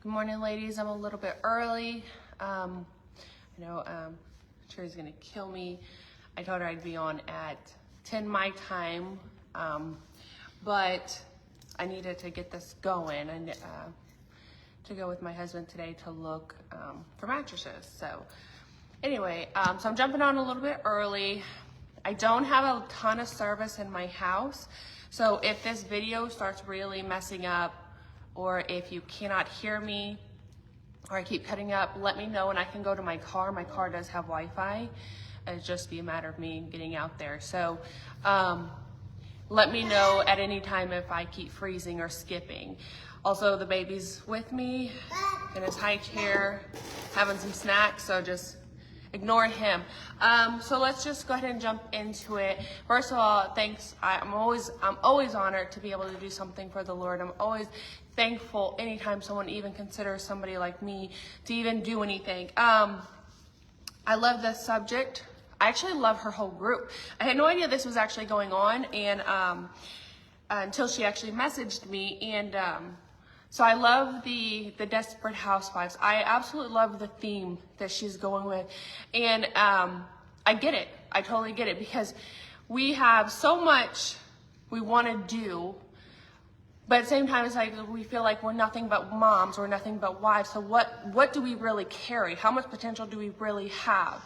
Good morning, ladies. I'm a little bit early. I know Cherry's gonna kill me. I told her I'd be on at 10 my time, but I needed to get this going and to go with my husband today to look for mattresses. So anyway, so I'm jumping on a little bit early. I don't have a ton of service in my house, so if this video starts really messing up, or if you cannot hear me, or I keep cutting up, let me know and I can go to my car. My car does have Wi-Fi. It'd just be a matter of me getting out there. So let me know at any time if I keep freezing or skipping. Also, the baby's with me in his high chair, having some snacks, so just ignore him. So let's just go ahead and jump into it. First of all, thanks. I'm always honored to be able to do something for the Lord. I'm always thankful anytime someone even considers somebody like me to even do anything. I love this subject. I actually love her whole group. I had no idea this was actually going on, and until she actually messaged me. And so I love the Desperate Housewives. I absolutely love the theme that she's going with. And I get it. I totally get it, because we have so much we want to do, but at the same time, it's like we feel like we're nothing but moms or nothing but wives. So what do we really carry? How much potential do we really have?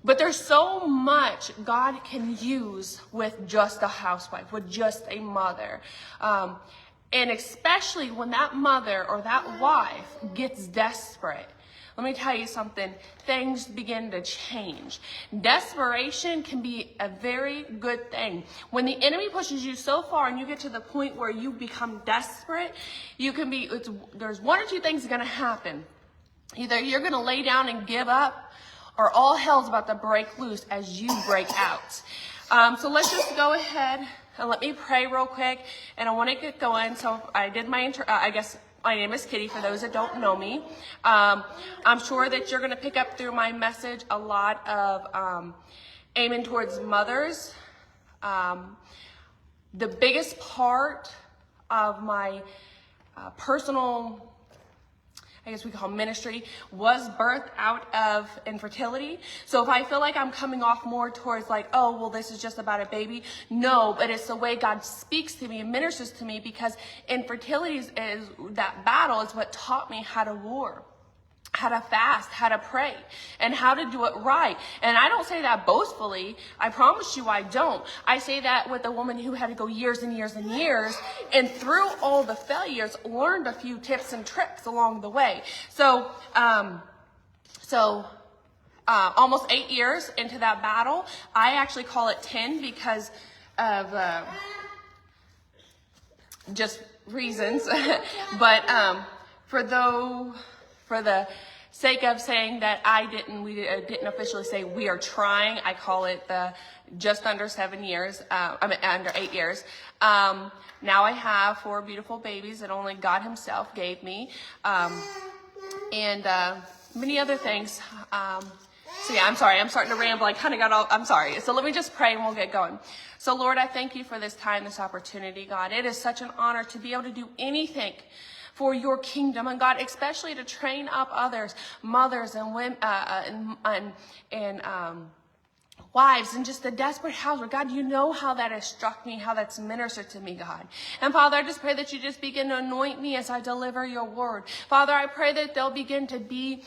But there's so much God can use with just a housewife, with just a mother. And especially when that mother or that wife gets desperate. Let me tell you something, things begin to change. Desperation can be a very good thing. When the enemy pushes you so far and you get to the point where you become desperate, there's one or two things going to happen. Either you're going to lay down and give up, or all hell's about to break loose as you break out. So let's just go ahead and let me pray real quick, and I want to get going. So I did my I guess my name is Kitty, for those that don't know me. I'm sure that you're going to pick up through my message a lot of aiming towards mothers. The biggest part of my personal, I guess we call ministry, was birthed out of infertility. So if I feel like I'm coming off more towards like, oh, well, this is just about a baby. No, but it's the way God speaks to me and ministers to me, because infertility is that battle is what taught me how to war, how to fast, how to pray, and how to do it right. And I don't say that boastfully. I promise you I don't. I say that with a woman who had to go years and years and years, and through all the failures, learned a few tips and tricks along the way. So, almost 8 years into that battle. I actually call it 10 because of just reasons. But for the sake of saying that we didn't officially say we are trying, I call it just under 7 years. Under 8 years. Now I have 4 beautiful babies that only God Himself gave me, and many other things. So yeah, I'm sorry. I'm starting to ramble. I'm sorry. So let me just pray and we'll get going. So Lord, I thank You for this time, this opportunity, God. It is such an honor to be able to do anything for Your kingdom, and God, especially to train up others, mothers and women, and wives, and just the desperate housewife. God, You know how that has struck me, how that's ministered to me, God. And Father, I just pray that You just begin to anoint me as I deliver Your word. Father, I pray that there'll begin to be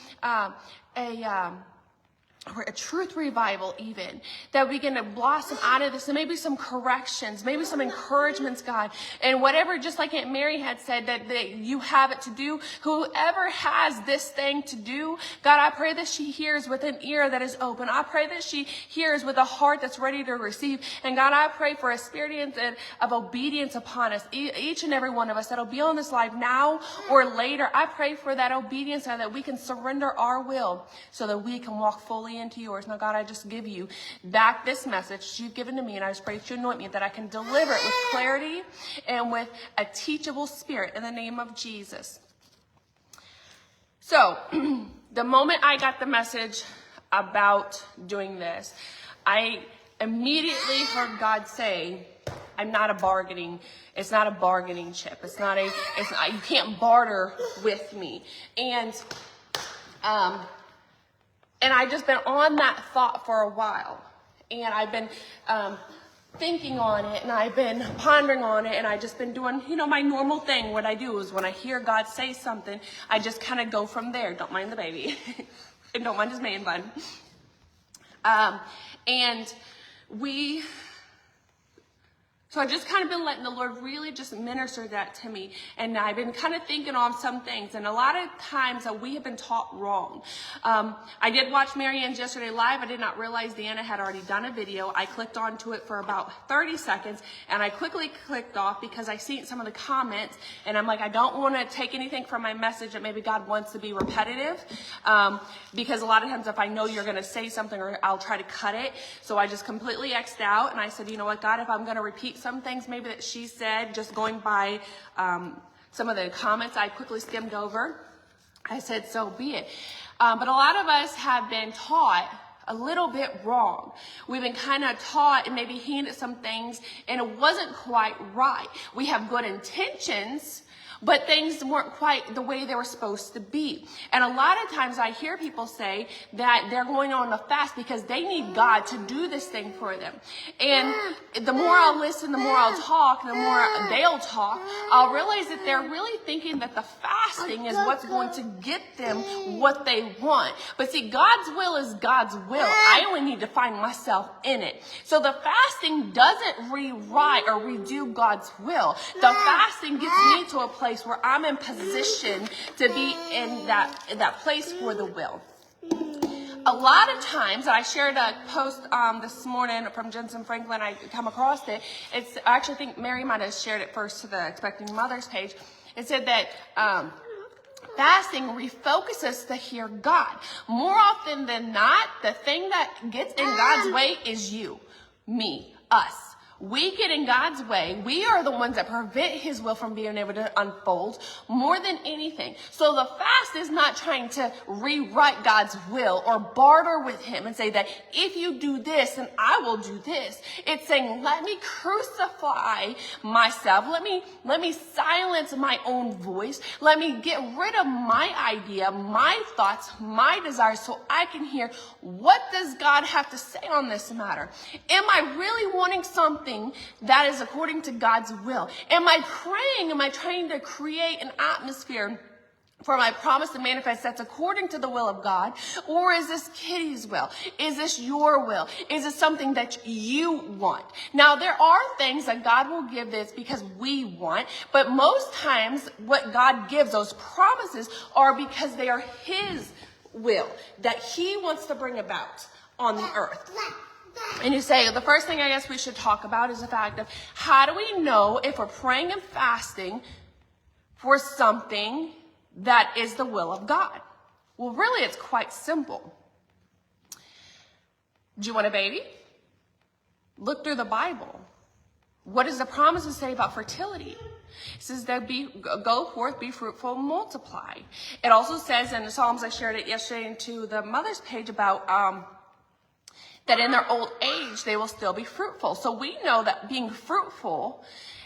a truth revival, even that we begin to blossom out of this, and maybe some corrections, maybe some encouragements, God, and whatever, just like Aunt Mary had said, that You have it to do. Whoever has this thing to do, God, I pray that she hears with an ear that is open. I pray that she hears with a heart that's ready to receive. And God, I pray for a spirit of obedience upon us, each and every one of us that'll be on this live now or later. I pray for that obedience, and that we can surrender our will so that we can walk fully into Yours. Now, God, I just give You back this message You've given to me, and I just pray that You anoint me, that I can deliver it with clarity and with a teachable spirit in the name of Jesus. So, the moment I got the message about doing this, I immediately heard God say, I'm not a bargaining. It's not a bargaining chip. It's not, you can't barter with me. And I've just been on that thought for a while. And I've been, thinking on it, and I've been pondering on it, and I've just been doing, my normal thing. What I do is when I hear God say something, I just kind of go from there. Don't mind the baby. And don't mind his man bun. So I've just kind of been letting the Lord really just minister that to me. And I've been kind of thinking on some things. And a lot of times we have been taught wrong. I did watch Marianne's yesterday live. I did not realize Deanna had already done a video. I clicked onto it for about 30 seconds. And I quickly clicked off because I seen some of the comments. And I'm like, I don't want to take anything from my message that maybe God wants to be repetitive. Because a lot of times if I know you're going to say something, or I'll try to cut it. So I just completely X'd out. And I said, you know what, God, if I'm going to repeat some things maybe that she said, just going by some of the comments I quickly skimmed over, I said, so be it. But a lot of us have been taught a little bit wrong. We've been kind of taught and maybe handed some things, and it wasn't quite right. We have good intentions, but things weren't quite the way they were supposed to be. And a lot of times I hear people say that they're going on a fast because they need God to do this thing for them. And the more I'll listen, the more I'll talk, the more they'll talk, I'll realize that they're really thinking that the fasting is what's going to get them what they want. But see, God's will is God's will. I only need to find myself in it. So the fasting doesn't rewrite or redo God's will. The fasting gets me to a place where I'm in position to be in that place for the will. A lot of times, I shared a post this morning from Jensen Franklin. I come across it. I actually think Mary might have shared it first to the Expecting Mothers page. It said that fasting refocuses to hear God. More often than not, the thing that gets in God's way is you, me, us. We get in God's way. We are the ones that prevent his will from being able to unfold more than anything. So the fast is not trying to rewrite God's will or barter with him and say that if you do this, then I will do this. It's saying, let me crucify myself. Let me silence my own voice. Let me get rid of my idea, my thoughts, my desires, so I can hear, what does God have to say on this matter? Am I really wanting something that is according to God's will? Am I praying? Am I trying to create an atmosphere for my promise to manifest that's according to the will of God? Or is this Kitty's will? Is this your will? Is it something that you want? Now, there are things that God will give this because we want, but most times what God gives, those promises, are because they are his will that he wants to bring about on the earth. And you say, the first thing I guess we should talk about is the fact of, how do we know if we're praying and fasting for something that is the will of God? Well, really, it's quite simple. Do you want a baby? Look through the Bible. What does the promises say about fertility? It says that go forth, be fruitful, multiply. It also says in the Psalms, I shared it yesterday into the mother's page about that in their old age, they will still be fruitful. So we know that being fruitful,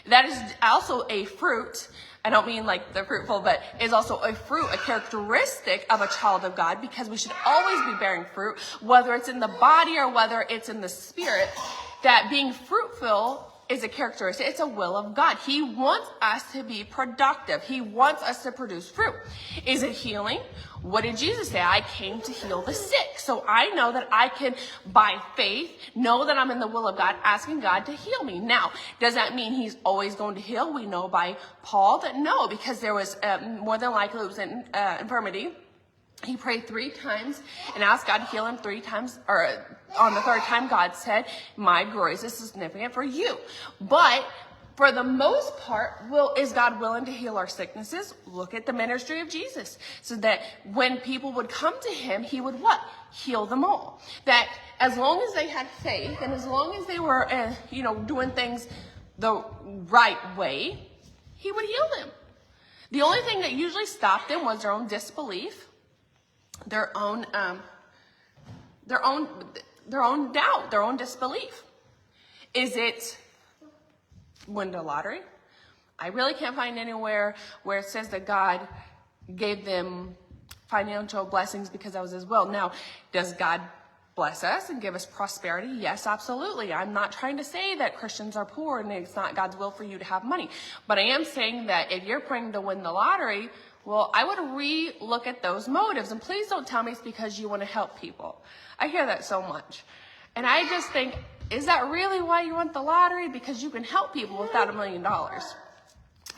that is also a fruit. I don't mean like the fruitful, but is also a fruit, a characteristic of a child of God, because we should always be bearing fruit, whether it's in the body or whether it's in the spirit. That being fruitful is a characteristic. It's a will of God. He wants us to be productive. He wants us to produce fruit. Is it healing? What did Jesus say? I came to heal the sick. So I know that I can, by faith, know that I'm in the will of God, asking God to heal me. Now, does that mean he's always going to heal? We know by Paul that no, because there was more than likely it was an infirmity. He prayed 3 times and asked God to heal him 3 times, or on the 3rd time, God said, my grace is significant for you. But for the most part, is God willing to heal our sicknesses? Look at the ministry of Jesus. So that when people would come to him, he would what? Heal them all. That as long as they had faith and as long as they were, doing things the right way, he would heal them. The only thing that usually stopped them was their own disbelief, their own doubt, their own disbelief. Is it win the lottery. I really can't find anywhere where it says that God gave them financial blessings because that was his will. Now, does God bless us and give us prosperity? Yes, absolutely. I'm not trying to say that Christians are poor and it's not God's will for you to have money. But I am saying that if you're praying to win the lottery, well, I would re-look at those motives. And please don't tell me it's because you want to help people. I hear that so much. And I just think, is that really why you want the lottery? Because you can help people without $1 million.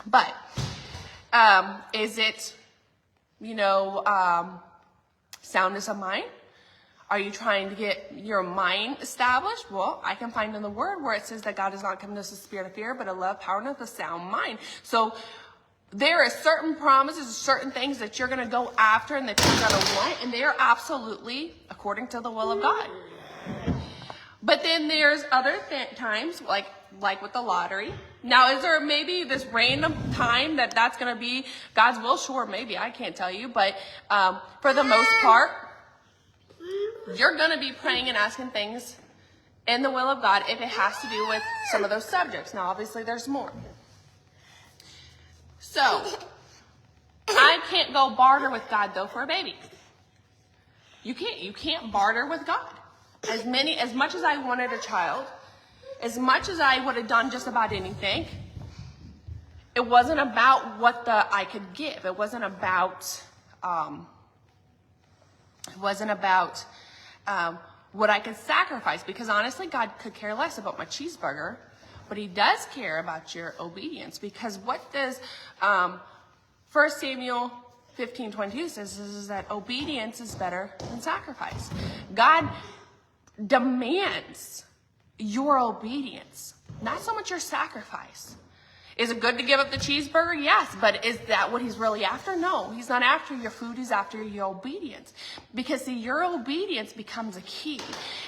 But is it, soundness of mind? Are you trying to get your mind established? Well, I can find in the word where it says that God has not given us a spirit of fear, but a love, power, and of a sound mind. So there are certain promises, certain things that you're going to go after and that you're going to want, and they are absolutely according to the will of God. But then there's other times, like with the lottery. Now, is there maybe this random time that's going to be God's will? Sure, maybe. I can't tell you. But for the most part, you're going to be praying and asking things in the will of God if it has to do with some of those subjects. Now, obviously, there's more. So, I can't go barter with God, though, for a baby. You can't barter with God. As much as I wanted a child, as much as I would have done just about anything, it wasn't about what I could give. It wasn't about what I could sacrifice, because honestly, God could care less about my cheeseburger, but he does care about your obedience. Because what does 1 Samuel 15:22 says is that obedience is better than sacrifice. God demands your obedience, not so much your sacrifice. Is it good to give up the cheeseburger? Yes, but is that what he's really after? No, he's not after your food, he's after your obedience. Because see, your obedience becomes a key.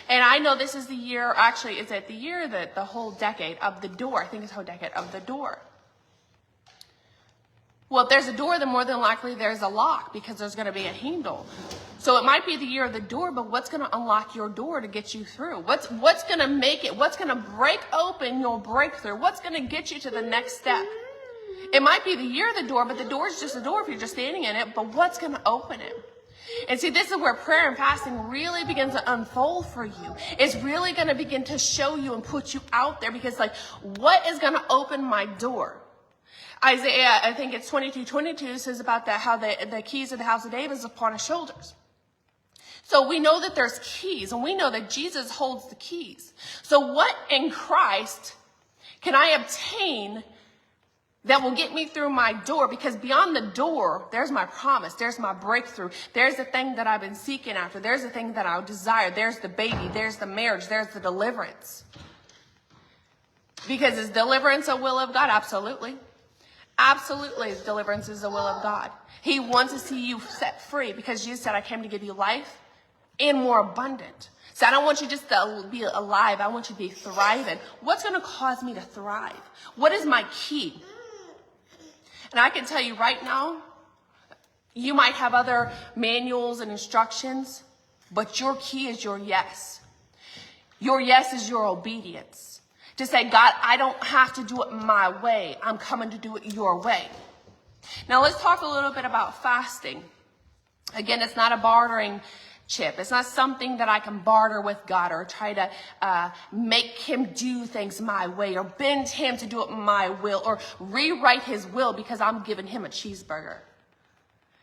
And I know this is the year, actually, is it the year that the whole decade of the door? I think it's the whole decade of the door. Well, if there's a door, then more than likely there's a lock, because there's going to be a handle. So it might be the year of the door, but what's going to unlock your door to get you through? What's going to make it? What's going to break open your breakthrough? What's going to get you to the next step? It might be the year of the door, but the door is just a door if you're just standing in it. But what's going to open it? And see, this is where prayer and fasting really begins to unfold for you. It's really going to begin to show you and put you out there, because what is going to open my door? Isaiah, I think it's 22:22 says about that, how the keys of the house of David is upon his shoulders. So we know that there's keys, and we know that Jesus holds the keys. So what in Christ can I obtain that will get me through my door? Because beyond the door, there's my promise. There's my breakthrough. There's the thing that I've been seeking after. There's the thing that I desire. There's the baby. There's the marriage. There's the deliverance. Because is deliverance a will of God? Absolutely. Absolutely, deliverance is the will of God. He wants to see you set free, because Jesus said, I came to give you life and more abundant. So I don't want you just to be alive. I want you to be thriving. What's going to cause me to thrive? What is my key? And I can tell you right now, you might have other manuals and instructions, but your key is your yes. Your yes is your obedience. To say, God, I don't have to do it my way. I'm coming to do it your way. Now let's talk a little bit about fasting. Again, it's not a bartering chip. It's not something that I can barter with God or try to make him do things my way or bend him to do it my will or rewrite his will because I'm giving him a cheeseburger.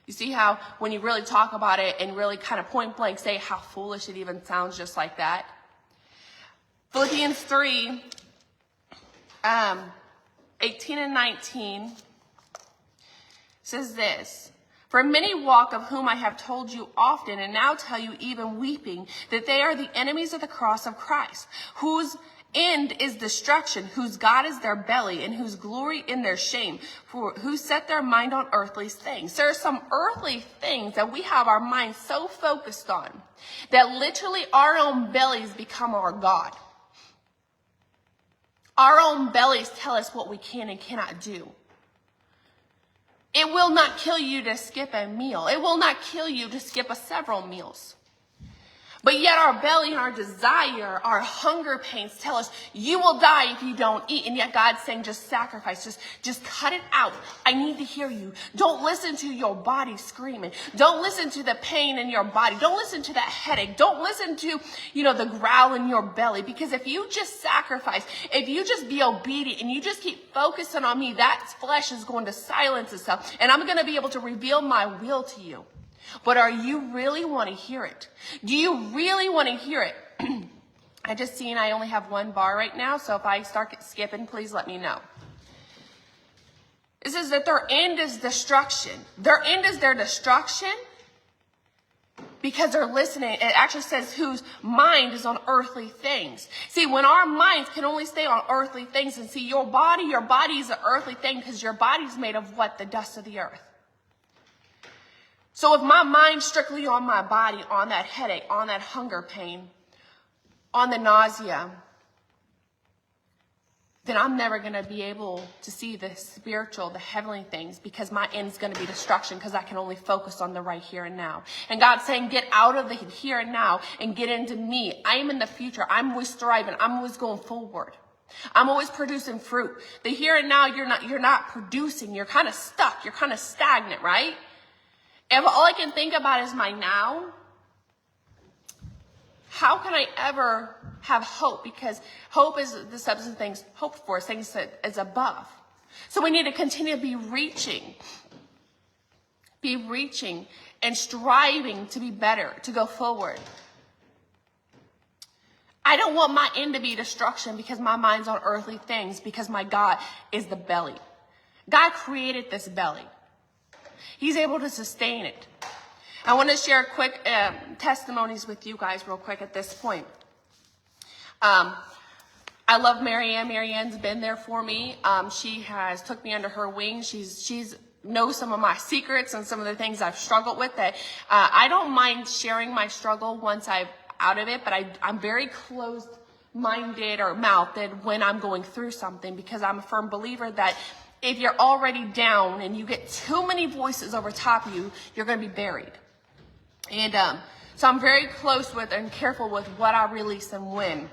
You see how when you really talk about it and really kind of point blank say how foolish it even sounds just like that? Philippians 3, 18 and 19 says this. For many walk, of whom I have told you often, and now tell you even weeping, that they are the enemies of the cross of Christ, whose end is destruction, whose God is their belly, and whose glory in their shame, for who set their mind on earthly things. There are some earthly things that we have our mind so focused on that literally our own bellies become our God. Our own bellies tell us what we can and cannot do. It will not kill you to skip a meal. It will not kill you to skip several meals. But yet our belly and our desire, our hunger pains tell us you will die if you don't eat. And yet God's saying just sacrifice, just cut it out. I need to hear you. Don't listen to your body screaming. Don't listen to the pain in your body. Don't listen to that headache. Don't listen to, the growl in your belly. Because if you just sacrifice, if you just be obedient and you just keep focusing on me, that flesh is going to silence itself. And I'm going to be able to reveal my will to you. But are you really want to hear it? Do you really want to hear it? I just seen I only have one bar right now, so if I start skipping, please let me know. It says that their end is destruction. Their end is their destruction because they're listening. It actually says whose mind is on earthly things. See, when our minds can only stay on earthly things, and see, your body is an earthly thing because your body's made of what? The dust of the earth. So if my mind's strictly on my body, on that headache, on that hunger pain, on the nausea, then I'm never going to be able to see the spiritual, the heavenly things, because my end's going to be destruction because I can only focus on the right here and now. And God's saying, get out of the here and now and get into me. I am in the future. I'm always thriving. I'm always going forward. I'm always producing fruit. The here and now, you're not producing. You're kind of stuck. You're kind of stagnant, right? If all I can think about is my now, how can I ever have hope? Because hope is the substance of things hoped for, things that is above. So we need to continue to be reaching and striving to be better, to go forward. I don't want my end to be destruction because my mind's on earthly things, because my God is the belly. God created this belly. He's able to sustain it. I want to share quick testimonies with you guys real quick at this point. I love Marianne. Marianne's been there for me. She has took me under her wing. She's knows some of my secrets and some of the things I've struggled with that I don't mind sharing my struggle once I'm out of it, but I'm very closed-minded or mouthed when I'm going through something, because I'm a firm believer that if you're already down and you get too many voices over top of you, you're going to be buried. And so I'm very close with and careful with what I release and when.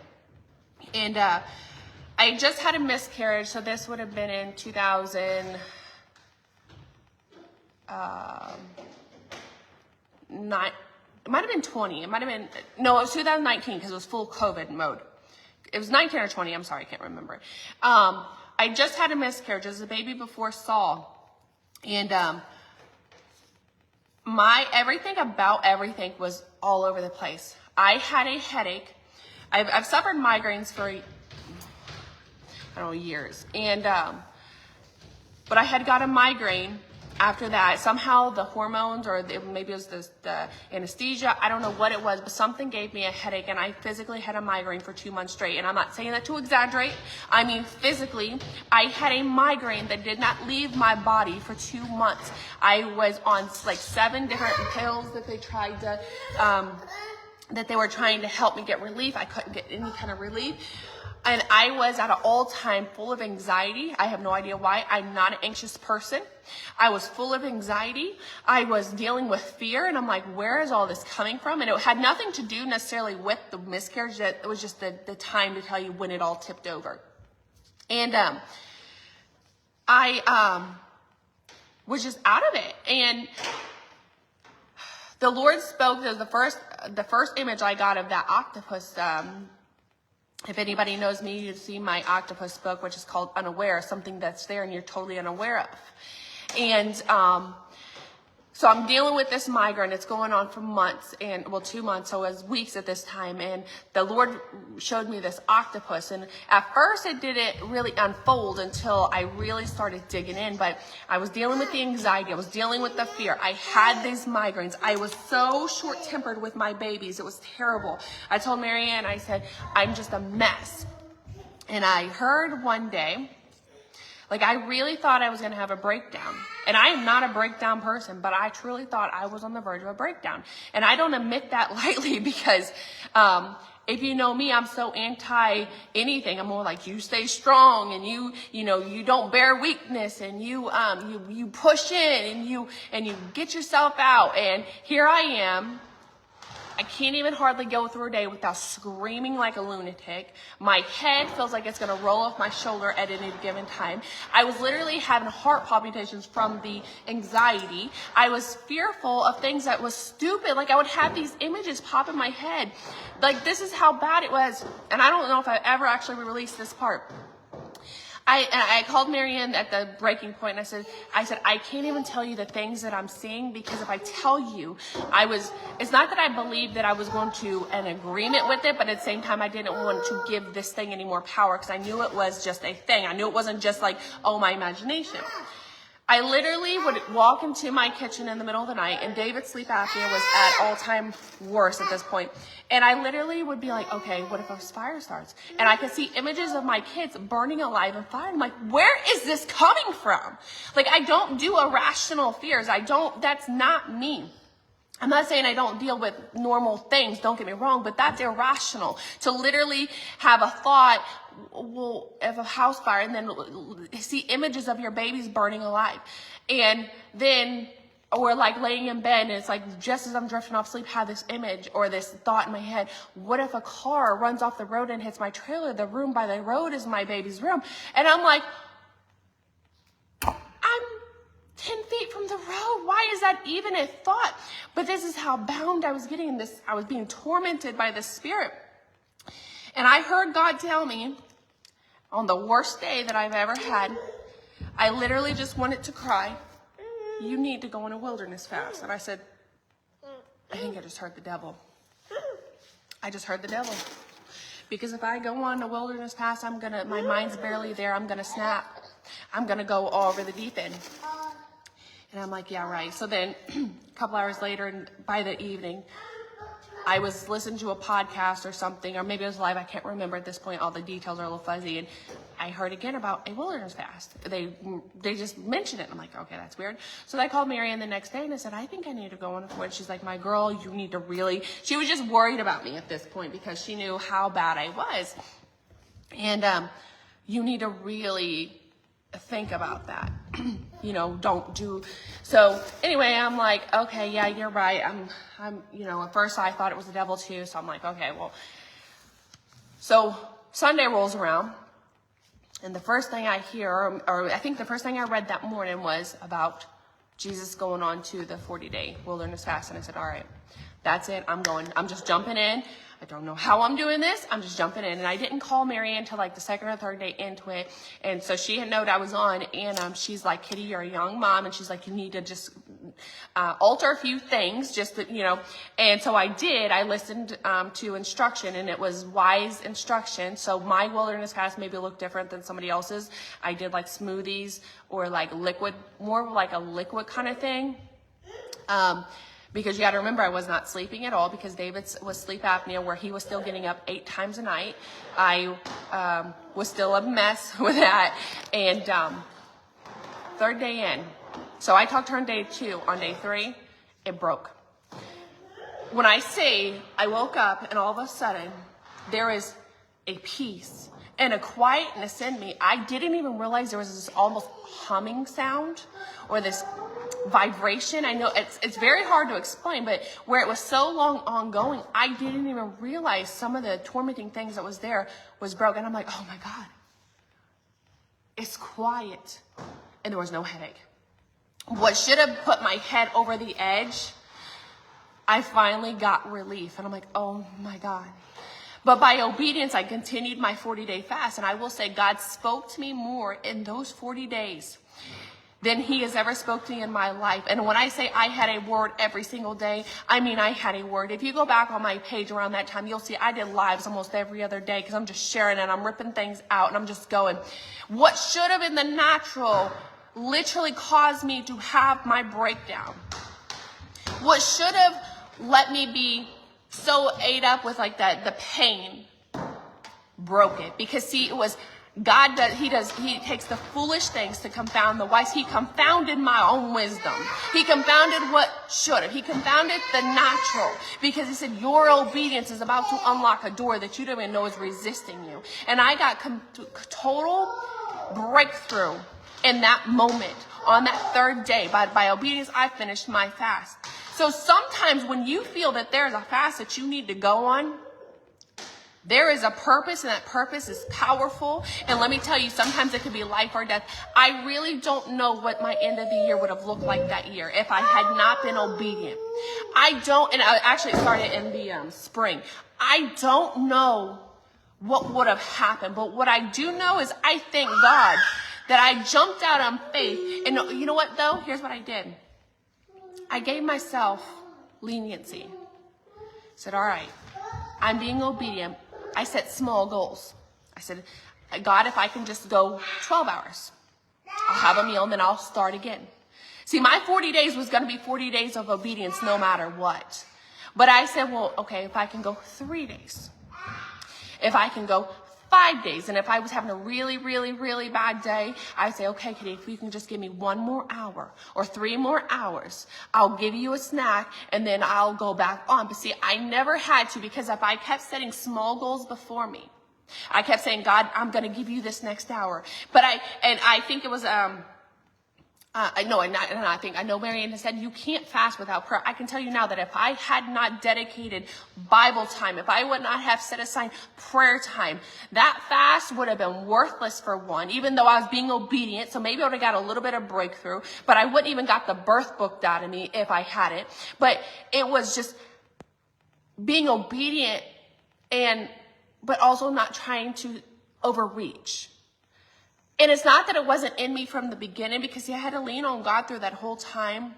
And I just had a miscarriage, so this would have been in 2009. It might have been 20. It was 2019 because it was full COVID mode. It was 19 or 20. I'm sorry, I can't remember. I just had a miscarriage. It was a baby before Saul. And everything was all over the place. I had a headache. I've suffered migraines for, years. And, but I had got a migraine after that. Somehow the hormones, or maybe it was the anesthesia, I don't know what it was, but something gave me a headache, and I physically had a migraine for 2 months straight. And I'm not saying that to exaggerate. I mean, physically, I had a migraine that did not leave my body for 2 months. I was on like 7 different pills that they tried to, that they were trying to help me get relief. I couldn't get any kind of relief. And I was at an all-time full of anxiety. I have no idea why. I'm not an anxious person. I was full of anxiety. I was dealing with fear, and I'm like, where is all this coming from? And it had nothing to do necessarily with the miscarriage. It was just the time to tell you when it all tipped over. And I was just out of it. And the Lord spoke. The first image I got of that octopus. If anybody knows me, you've seen my octopus book, which is called Unaware, something that's there and you're totally unaware of. And so I'm dealing with this migraine. It's going on for months, 2 months, so it was weeks at this time. And the Lord showed me this octopus. And at first it didn't really unfold until I really started digging in. But I was dealing with the anxiety. I was dealing with the fear. I had these migraines. I was so short-tempered with my babies. It was terrible. I told Marianne, I said, I'm just a mess. And I heard one day, I really thought I was going to have a breakdown. And I am not a breakdown person, but I truly thought I was on the verge of a breakdown. And I don't admit that lightly because if you know me, I'm so anti anything. I'm more like, you stay strong, and you don't bear weakness, and you push in, and you get yourself out. And here I am I can't even hardly go through a day without screaming like a lunatic. My head feels like it's going to roll off my shoulder at any given time. I was literally having heart palpitations from the anxiety. I was fearful of things that was stupid. Like I would have these images pop in my head. Like this is how bad it was. And I don't know if I ever actually released this part. I called Marianne at the breaking point and I said, I can't even tell you the things that I'm seeing, because if I tell you, it's not that I believed that I was going to an agreement with it, but at the same time, I didn't want to give this thing any more power, because I knew it was just a thing. I knew it wasn't just like, oh, my imagination. I literally would walk into my kitchen in the middle of the night, and David's sleep apnea was at all-time worst at this point. And I literally would be like, okay, what if a fire starts? And I could see images of my kids burning alive in fire. I'm like, where is this coming from? Like, I don't do irrational fears. That's not me. I'm not saying I don't deal with normal things, don't get me wrong, but that's irrational. To literally have a thought, well, of a house fire, and then see images of your babies burning alive. And then, or like laying in bed, and it's like, just as I'm drifting off sleep, have this image or this thought in my head. What if a car runs off the road and hits my trailer? The room by the road is my baby's room. And I'm like, I'm 10 feet from the road. Why is that even a thought? But this is how bound I was getting in this. I was being tormented by this spirit. And I heard God tell me on the worst day that I've ever had, I literally just wanted to cry, you need to go on a wilderness fast. And I said, I think I just heard the devil. I just heard the devil. Because if I go on a wilderness fast, my mind's barely there. I'm going to snap. I'm going to go all over the deep end. And I'm like, yeah, right. So then a couple hours later, and by the evening, I was listening to a podcast or something, or maybe it was live. I can't remember at this point. All the details are a little fuzzy. And I heard again about a wilderness fast. They just mentioned it. I'm like, okay, that's weird. So I called Marianne the next day and I said, I think I need to go on one. She's like, my girl, you need to really. She was just worried about me at this point because she knew how bad I was. And you need to really think about that. Don't do. So anyway, I'm like, okay, yeah, you're right. I'm, at first I thought it was the devil too. So I'm like, okay, well, so Sunday rolls around, and the first thing I hear, or I think the first thing I read that morning was about Jesus going on to the 40-day wilderness fast. And I said, all right, that's it. I'm just jumping in. I don't know how I'm doing this. I'm just jumping in. And I didn't call Marianne until like the second or third day into it. And so she had known I was on. And she's like, Kitty, you're a young mom. And she's like, you need to just alter a few things. Just that, And so I did. I listened to instruction. And it was wise instruction. So my wilderness fast maybe looked different than somebody else's. I did like smoothies or like liquid, more like a liquid kind of thing. Because you got to remember, I was not sleeping at all because David was sleep apnea, where he was still getting up 8 times a night. I was still a mess with that. And third day in. So I talked to her on day 2. On day 3, it broke. When I say I woke up and all of a sudden there is a peace and a quietness in me. I didn't even realize there was this almost humming sound or this vibration. I know it's very hard to explain, but where it was so long ongoing, I didn't even realize some of the tormenting things that was there was broken. I'm like, oh my God, it's quiet. And there was no headache. What should have put my head over the edge, I finally got relief. And I'm like, oh my God. But by obedience, I continued my 40-day fast. And I will say God spoke to me more in those 40 days than he has ever spoke to me in my life. And when I say I had a word every single day, I mean I had a word. If you go back on my page around that time, you'll see I did lives almost every other day because I'm just sharing and I'm ripping things out and I'm just going. What should have in the natural literally caused me to have my breakdown. What should have let me be so ate up with like that, the pain, broke it. Because see, it was God he takes the foolish things to confound the wise. He confounded my own wisdom. He confounded what should have. He confounded the natural. Because he said, your obedience is about to unlock a door that you don't even know is resisting you. And I got total breakthrough in that moment. On that third day, by obedience, I finished my fast. So sometimes when you feel that there's a fast that you need to go on, there is a purpose, and that purpose is powerful. And let me tell you, sometimes it could be life or death. I really don't know what my end of the year would have looked like that year if I had not been obedient. I don't, and I actually started in the spring. I don't know what would have happened, but what I do know is I thank God that I jumped out on faith. And you know what, though? Here's what I did. I gave myself leniency. I said, all right, I'm being obedient. I set small goals. I said, God, if I can just go 12 hours, I'll have a meal and then I'll start again. See, my 40 days was going to be 40 days of obedience no matter what. But I said, well, okay, if I can go 3 days, if I can go 5 days, and if I was having a really, really, really bad day, I'd say, okay, Kitty, if you can just give me 1 more hour or 3 more hours, I'll give you a snack and then I'll go back on. But see, I never had to, because if I kept setting small goals before me, I kept saying, God, I'm going to give you this next hour. But I think it was, I know Marianne has said you can't fast without prayer. I can tell you now that if I had not dedicated Bible time, if I would not have set aside prayer time, that fast would have been worthless for one, even though I was being obedient. So maybe I would have got a little bit of breakthrough, but I wouldn't even got the birth book out of me if I had it. But it was just being obedient but also not trying to overreach. And it's not that it wasn't in me from the beginning, because I had to lean on God through that whole time.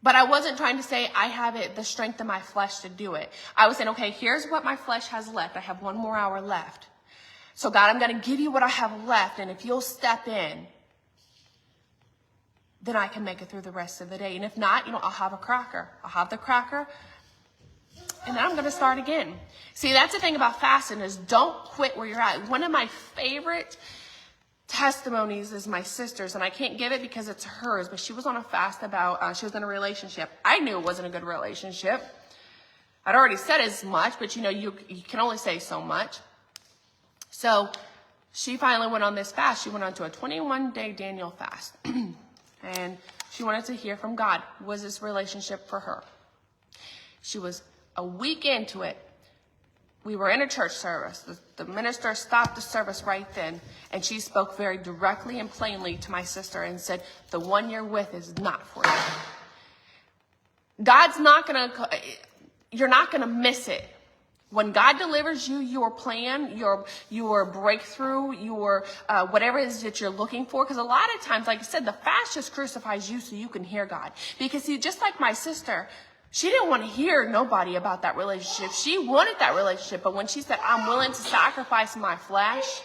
But I wasn't trying to say I have the strength in my flesh to do it. I was saying, okay, here's what my flesh has left. I have 1 more hour left. So God, I'm going to give you what I have left. And if you'll step in, then I can make it through the rest of the day. And if not, I'll have a cracker. I'll have the cracker. And then I'm going to start again. See, that's the thing about fasting, is don't quit where you're at. One of my favorite testimonies is my sister's, and I can't give it because it's hers, but she was on a fast about, she was in a relationship. I knew it wasn't a good relationship. I'd already said as much, but you can only say so much. So she finally went on this fast. She went on to a 21-day Daniel fast. And she wanted to hear from God. Was this relationship for her? She was a week into it. We were in a church service. The minister stopped the service right then, and she spoke very directly and plainly to my sister and said, the one you're with is not for you. You're not going to miss it. When God delivers you your plan, your breakthrough, your whatever it is that you're looking for, because a lot of times, like I said, the fast just crucifies you so you can hear God. Because see, just like my sister, she didn't want to hear nobody about that relationship. She wanted that relationship, but when she said, I'm willing to sacrifice my flesh,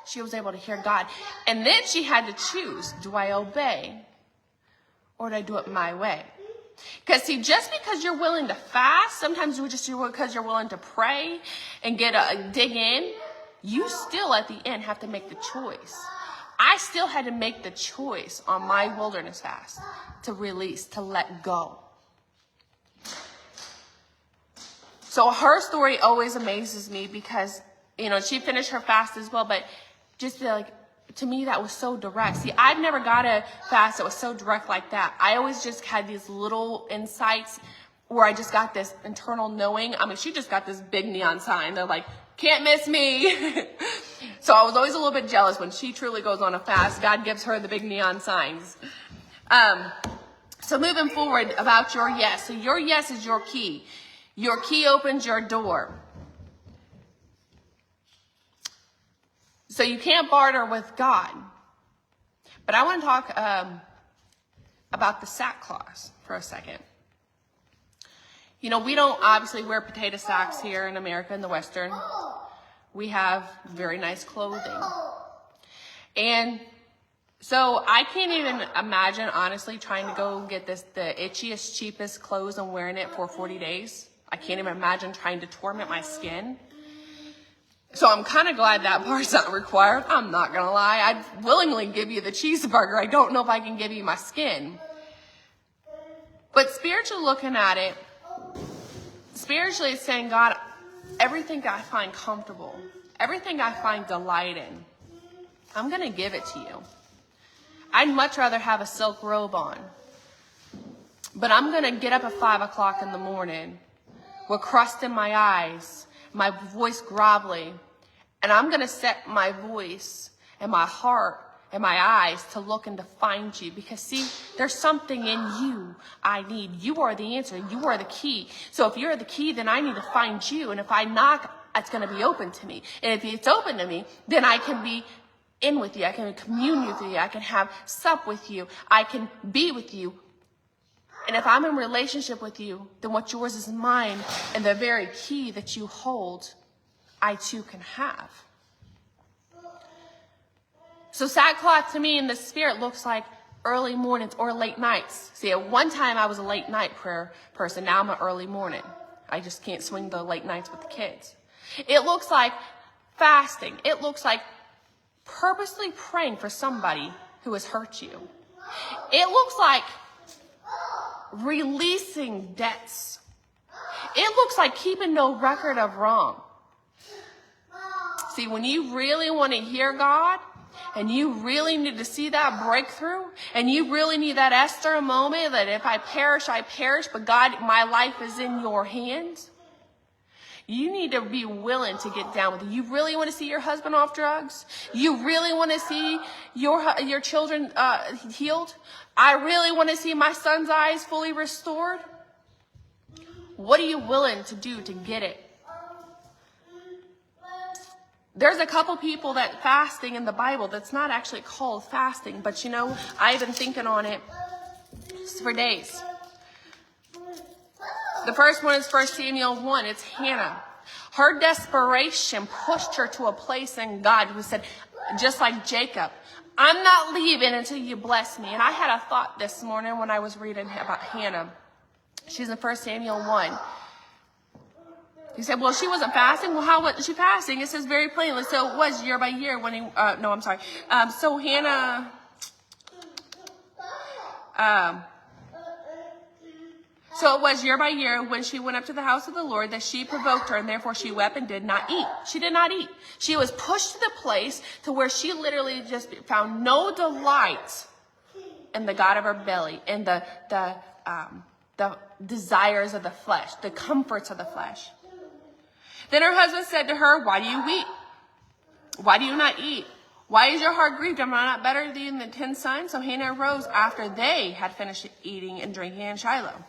she was able to hear God. And then she had to choose, do I obey or do I do it my way? Because see, just because you're willing to fast, sometimes because you're willing to pray and dig in, you still at the end have to make the choice. I still had to make the choice on my wilderness fast to release, to let go. So her story always amazes me because, she finished her fast as well, but just to me, that was so direct. See, I've never got a fast that was so direct like that. I always just had these little insights where I just got this internal knowing. I mean, she just got this big neon sign. They're like, can't miss me. So I was always a little bit jealous when she truly goes on a fast. God gives her the big neon signs. So moving forward about your yes. So your yes is your key. Your key opens your door. So you can't barter with God. But I want to talk about the sackcloth for a second. We don't obviously wear potato sacks here in America, in the Western. We have very nice clothing. And so I can't even imagine, honestly, trying to go get the itchiest, cheapest clothes and wearing it for 40 days. I can't even imagine trying to torment my skin. So I'm kind of glad that part's not required. I'm not going to lie. I'd willingly give you the cheeseburger. I don't know if I can give you my skin. But spiritually looking at it, spiritually it's saying, God, everything I find comfortable, everything I find delight in, I'm going to give it to you. I'd much rather have a silk robe on But I'm going to get up at 5 o'clock in the morning with crust in my eyes, my voice groveling, and I'm going to set my voice and my heart and my eyes to look and to find you. Because see, there's something in you I need. You are the answer. You are the key. So if you're the key, then I need to find you. And if I knock, it's going to be open to me. And if it's open to me, then I can be in with you. I can commune with you. I can have sup with you. I can be with you. And if I'm in relationship with you, then what's yours is mine. And the very key that you hold, I too can have. So sackcloth to me in the spirit looks like early mornings or late nights. See, at one time I was a late night prayer person. Now I'm an early morning. I just can't swing the late nights with the kids. It looks like fasting. It looks like purposely praying for somebody who has hurt you. It looks like releasing debts. It looks like keeping no record of wrong. See, when you really want to hear God, and you really need to see that breakthrough, and you really need that Esther moment that if I perish, but God, my life is in your hands. You need to be willing to get down with it. You really want to see your husband off drugs? You really want to see your children healed? I really want to see my son's eyes fully restored. What are you willing to do to get it? There's a couple people that fasting in the Bible that's not actually called fasting, but you know, I've been thinking on it for days. The first one is 1 Samuel 1. It's Hannah. Her desperation pushed her to a place in God who said, just like Jacob, I'm not leaving until you bless me. And I had a thought this morning when I was reading about Hannah. She's in 1 Samuel 1. He said, well, she wasn't fasting. Well, how was she fasting? It says very plainly. So it was year by year when he, so Hannah, so it was year by year when she went up to the house of the Lord that she provoked her, and therefore she wept and did not eat. She did not eat. She was pushed to the place to where she literally just found no delight in the God of her belly, in the desires of the flesh, the comforts of the flesh. Then her husband said to her, why do you weep? Why do you not eat? Why is your heart grieved? Am I not better than the 10 sons? So Hannah arose after they had finished eating and drinking in Shiloh.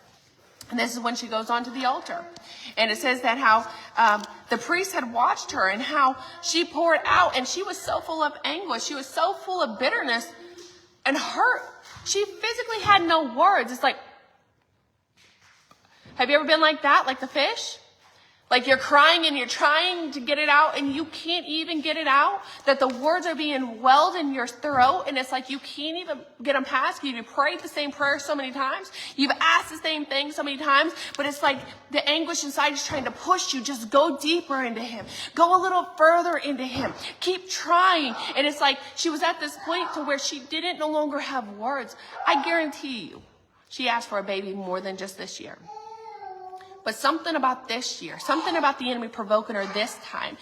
And this is when she goes on to the altar. And it says that how the priest had watched her and how she poured out. And she was so full of anguish. She was so full of bitterness and hurt. She physically had no words. It's like, have you ever been like that? Like the fish? Like you're crying and you're trying to get it out and you can't even get it out. That the words are being welled in your throat and it's like you can't even get them past. You've prayed the same prayer so many times. You've asked the same thing so many times. But it's like the anguish inside is trying to push you. Just go deeper into Him. Go a little further into Him. Keep trying. And it's like she was at this point to where she didn't no longer have words. I guarantee you, she asked for a baby more than just this year. But something about this year, something about the enemy provoking her this time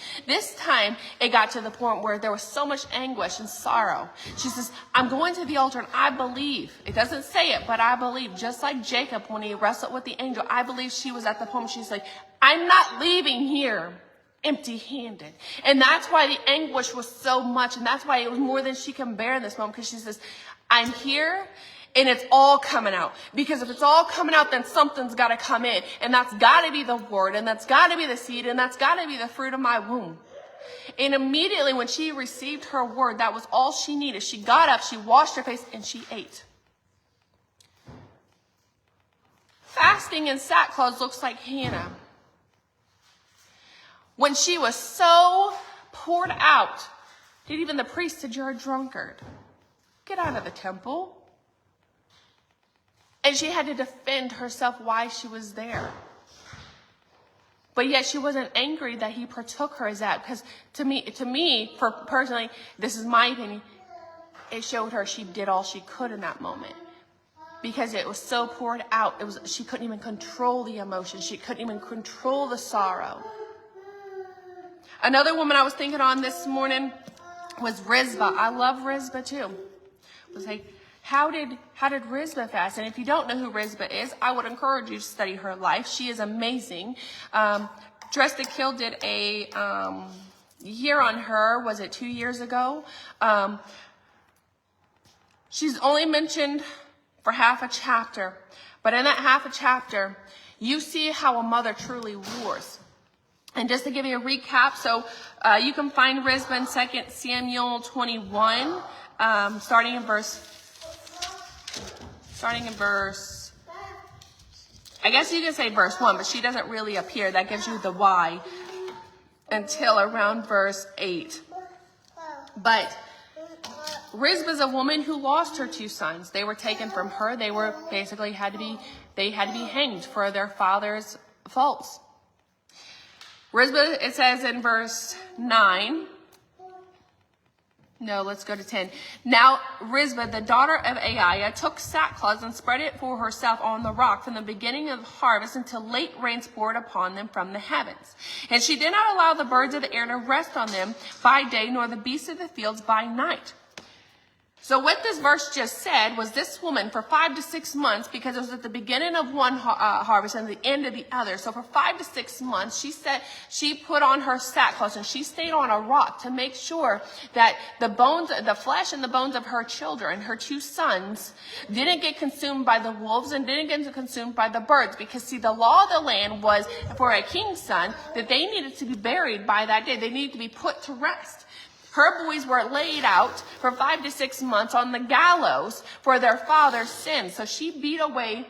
it got to the point where there was so much anguish and sorrow. She says, I'm going to the altar and I believe, it doesn't say it, but I believe, just like Jacob when he wrestled with the angel, I believe she was at the point she's like, I'm not leaving here empty-handed. And that's why the anguish was so much. And that's why it was more than she can bear in this moment. Because she says, I'm here. And it's all coming out. Because if it's all coming out, then something's got to come in. And that's got to be the word. And that's got to be the seed. And that's got to be the fruit of my womb. And immediately when she received her word, that was all she needed. She got up, she washed her face, and she ate. Fasting in sackcloth looks like Hannah. When she was so poured out, that even the priest said, you're a drunkard. Get out of the temple. And she had to defend herself why she was there. But yet she wasn't angry that he partook her as that. Because to me, personally, this is my opinion, it showed her she did all she could in that moment. Because it was so poured out. She couldn't even control the emotion. She couldn't even control the sorrow. Another woman I was thinking on this morning was Rizpah. I love Rizpah too. It was like, How did Rizbah fast? And if you don't know who Rizbah is, I would encourage you to study her life. She is amazing. Dressed to Kill did a year on her. Was it 2 years ago? She's only mentioned for half a chapter. But in that half a chapter, you see how a mother truly wars. And just to give you a recap, so you can find Rizbah in 2 Samuel 21, starting in verse, I guess you can say verse 1, but she doesn't really appear. That gives you the why until around verse 8. But Rizbah is a woman who lost her 2 sons. They were taken from her. They were basically had to be hanged for their father's faults. Rizbah, it says in verse 9. No, let's go to 10. Now Rizbah, the daughter of Aiah, took sackcloth and spread it for herself on the rock from the beginning of harvest until late rains poured upon them from the heavens. And she did not allow the birds of the air to rest on them by day, nor the beasts of the fields by night. So what this verse just said was this woman for 5 to 6 months, because it was at the beginning of one harvest and the end of the other. So for 5 to 6 months, she put on her sackcloth and she stayed on a rock to make sure that the flesh and the bones of her children, her 2 sons, didn't get consumed by the wolves and didn't get consumed by the birds. Because see, the law of the land was for a king's son that they needed to be buried by that day. They needed to be put to rest. Her boys were laid out for 5 to 6 months on the gallows for their father's sins. So she beat away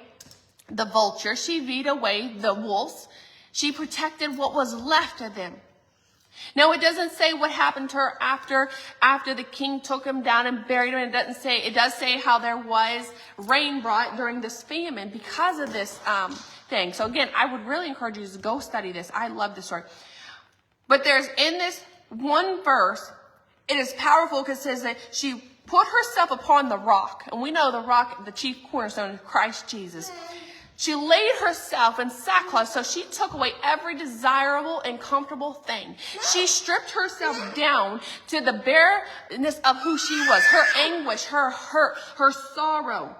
the vultures. She beat away the wolves. She protected what was left of them. Now, it doesn't say what happened to her after the king took him down and buried him. It does say how there was rain brought during this famine because of this thing. So again, I would really encourage you to go study this. I love this story. But there's in this one verse, it is powerful because it says that she put herself upon the rock. And we know the rock, the chief cornerstone is Christ Jesus. She laid herself in sackcloth, so she took away every desirable and comfortable thing. She stripped herself down to the bareness of who she was, her anguish, her hurt, her sorrow.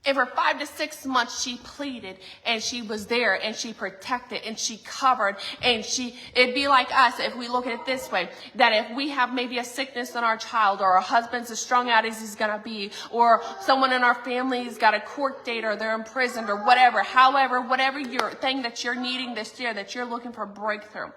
And for 5 to 6 months, she pleaded and she was there and she protected and she covered and it'd be like us if we look at it this way, that if we have maybe a sickness in our child or our husband's as strung out as he's going to be, or someone in our family's got a court date or they're imprisoned or whatever, whatever your thing that you're needing this year, that you're looking for breakthrough.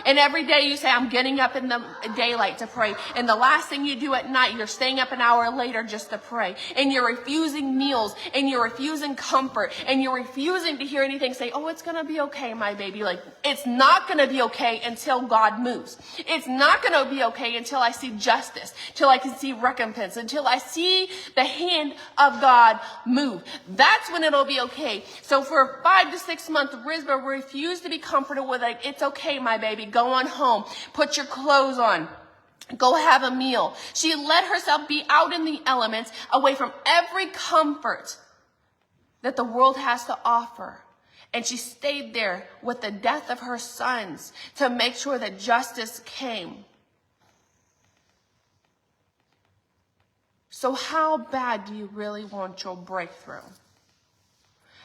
And every day you say, I'm getting up in the daylight to pray. And the last thing you do at night, you're staying up an hour later just to pray. And you're refusing meals. And you're refusing comfort. And you're refusing to hear anything say, oh, it's going to be okay, my baby. Like, it's not going to be okay until God moves. It's not going to be okay until I see justice. Till I can see recompense. Until I see the hand of God move. That's when it'll be okay. So for 5 to 6 months, Rizbah refused to be comforted with like, it's okay, my baby. Go on home. Put your clothes on. Go have a meal. She let herself be out in the elements, away from every comfort that the world has to offer. And she stayed there with the death of her sons to make sure that justice came. So how bad do you really want your breakthrough?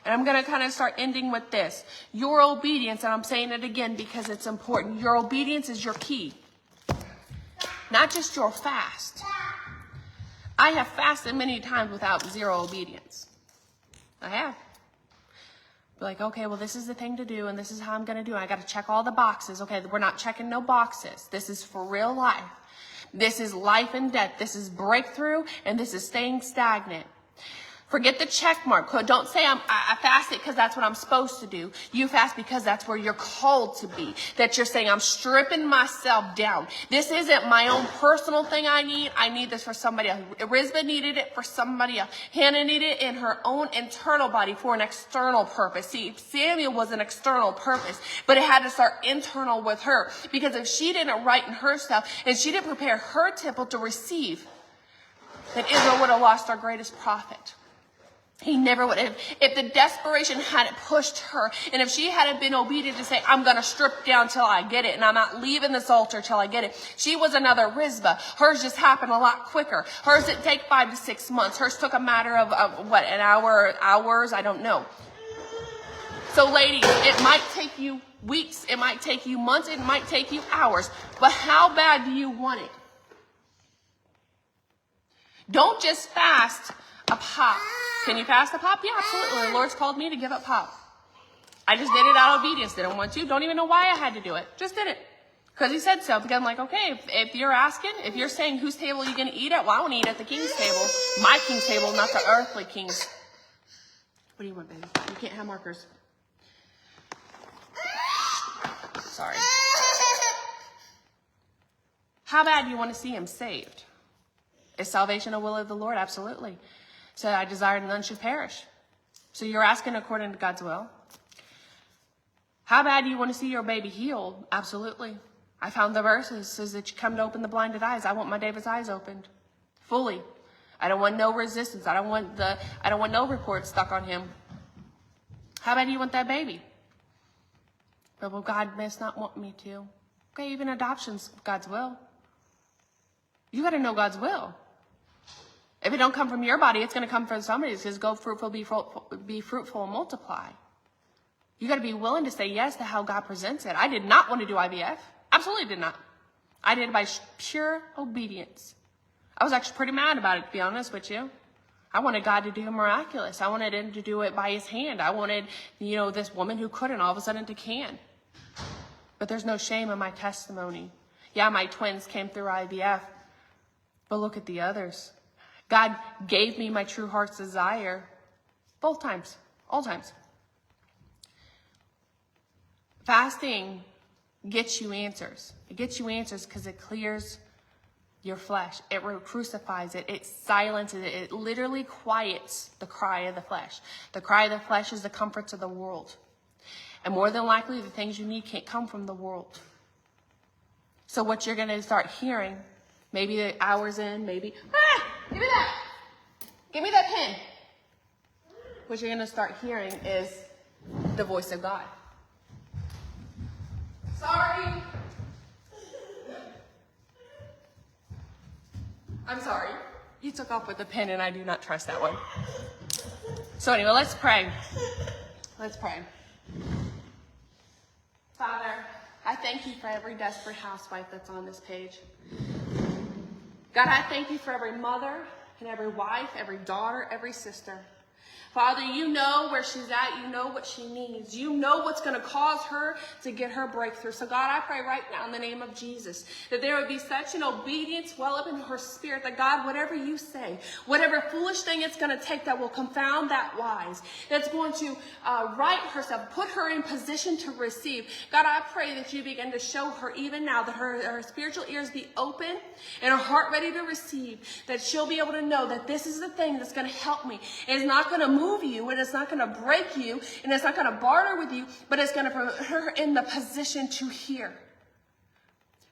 And I'm going to kind of start ending with this. Your obedience, and I'm saying it again because it's important. Your obedience is your key. Not just your fast. I have fasted many times without zero obedience. I have. Be like, okay, well, this is the thing to do, and this is how I'm going to do it. I got to check all the boxes. Okay, we're not checking no boxes. This is for real life. This is life and death. This is breakthrough, and this is staying stagnant. Forget the check mark. Don't say I fasted because that's what I'm supposed to do. You fast because that's where you're called to be. That you're saying, I'm stripping myself down. This isn't my own personal thing I need. I need this for somebody else. Rizbah needed it for somebody else. Hannah needed it in her own internal body for an external purpose. See, Samuel was an external purpose, but it had to start internal with her. Because if she didn't right in herself and she didn't prepare her temple to receive, then Israel would have lost our greatest prophet. He never would have. If the desperation hadn't pushed her, and if she hadn't been obedient to say, I'm going to strip down till I get it, and I'm not leaving this altar till I get it. She was another Rizpah. Hers just happened a lot quicker. Hers didn't take 5 to 6 months. Hers took a matter of what, an hour, hours? I don't know. So ladies, it might take you weeks. It might take you months. It might take you hours. But how bad do you want it? Don't just fast a pop. Can you fast a pop? Yeah, absolutely. The Lord's called me to give up pop. I just did it out of obedience. Didn't want to. Don't even know why I had to do it. Just did it. Because he said so. Because I'm like, okay, if you're asking, if you're saying whose table are you going to eat at? Well, I want to eat at the king's table. My king's table, not the earthly king's. What do you want, baby? You can't have markers. Sorry. How bad do you want to see him saved? Is salvation a will of the Lord? Absolutely. So I desire none should perish. So you're asking according to God's will. How bad do you want to see your baby healed? Absolutely. I found the verses says that you come to open the blinded eyes. I want my David's eyes opened fully. I don't want no resistance. I don't want no report stuck on him. How bad do you want that baby? But well, God must not want me to. Okay, even adoption's God's will. You got to know God's will. If it don't come from your body, it's going to come from somebody. It says, go fruitful, be fruitful and multiply. You got to be willing to say yes to how God presents it. I did not want to do IVF. Absolutely did not. I did it by pure obedience. I was actually pretty mad about it, to be honest with you. I wanted God to do miraculous. I wanted him to do it by his hand. I wanted, this woman who couldn't all of a sudden to can. But there's no shame in my testimony. Yeah, my twins came through IVF. But look at the others. God gave me my true heart's desire both times, all times. Fasting gets you answers. It gets you answers because it clears your flesh. It crucifies it. It silences it. It literally quiets the cry of the flesh. The cry of the flesh is the comforts of the world. And more than likely, the things you need can't come from the world. So what you're going to start hearing, maybe the hours in, maybe, give me that. Give me that pen. What you're going to start hearing is the voice of God. Sorry. I'm sorry. You took off with the pen and I do not trust that one. So anyway, let's pray. Let's pray. Father, I thank you for every desperate housewife that's on this page. God, I thank you for every mother and every wife, every daughter, every sister. Father, you know where she's at. You know what she needs. You know what's going to cause her to get her breakthrough. So God, I pray right now in the name of Jesus that there would be such an obedience well up in her spirit that God, whatever you say, whatever foolish thing it's going to take that will confound that wise, that's going to right herself, put her in position to receive. God, I pray that you begin to show her even now that her spiritual ears be open and her heart ready to receive, that she'll be able to know that this is the thing that's going to help me. It's not going to move you, and it's not going to break you, and it's not going to barter with you, but it's going to put her in the position to hear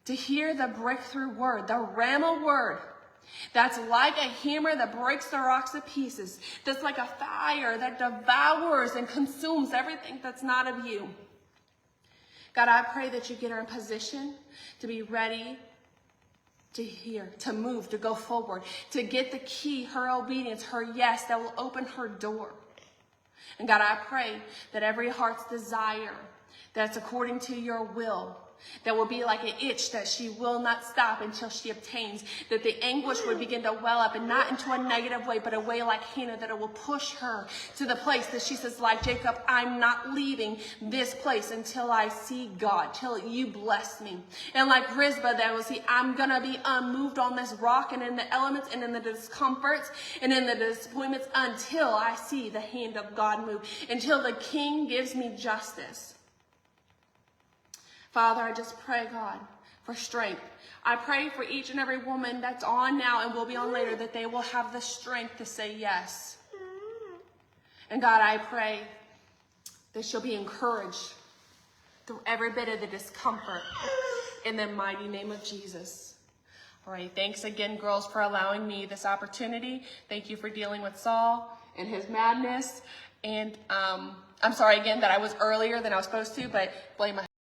the breakthrough word, the Rhema word. That's like a hammer that breaks the rocks to pieces. That's like a fire that devours and consumes everything that's not of you. God, I pray that you get her in position to be ready to hear, to move, to go forward, to get the key, her obedience, her yes, that will open her door. And God, I pray that every heart's desire that's according to your will, that will be like an itch that she will not stop until she obtains, that the anguish would begin to well up, and not into a negative way, but a way like Hannah, that it will push her to the place that she says, like Jacob, I'm not leaving this place until I see God, till you bless me. And like Rizpah, that will see, I'm going to be unmoved on this rock and in the elements and in the discomforts and in the disappointments until I see the hand of God move, until the King gives me justice. Father, I just pray, God, for strength. I pray for each and every woman that's on now and will be on later, that they will have the strength to say yes. And God, I pray that she'll be encouraged through every bit of the discomfort in the mighty name of Jesus. All right, thanks again, girls, for allowing me this opportunity. Thank you for dealing with Saul. in his madness. And I'm sorry again that I was earlier than I was supposed to, but blame my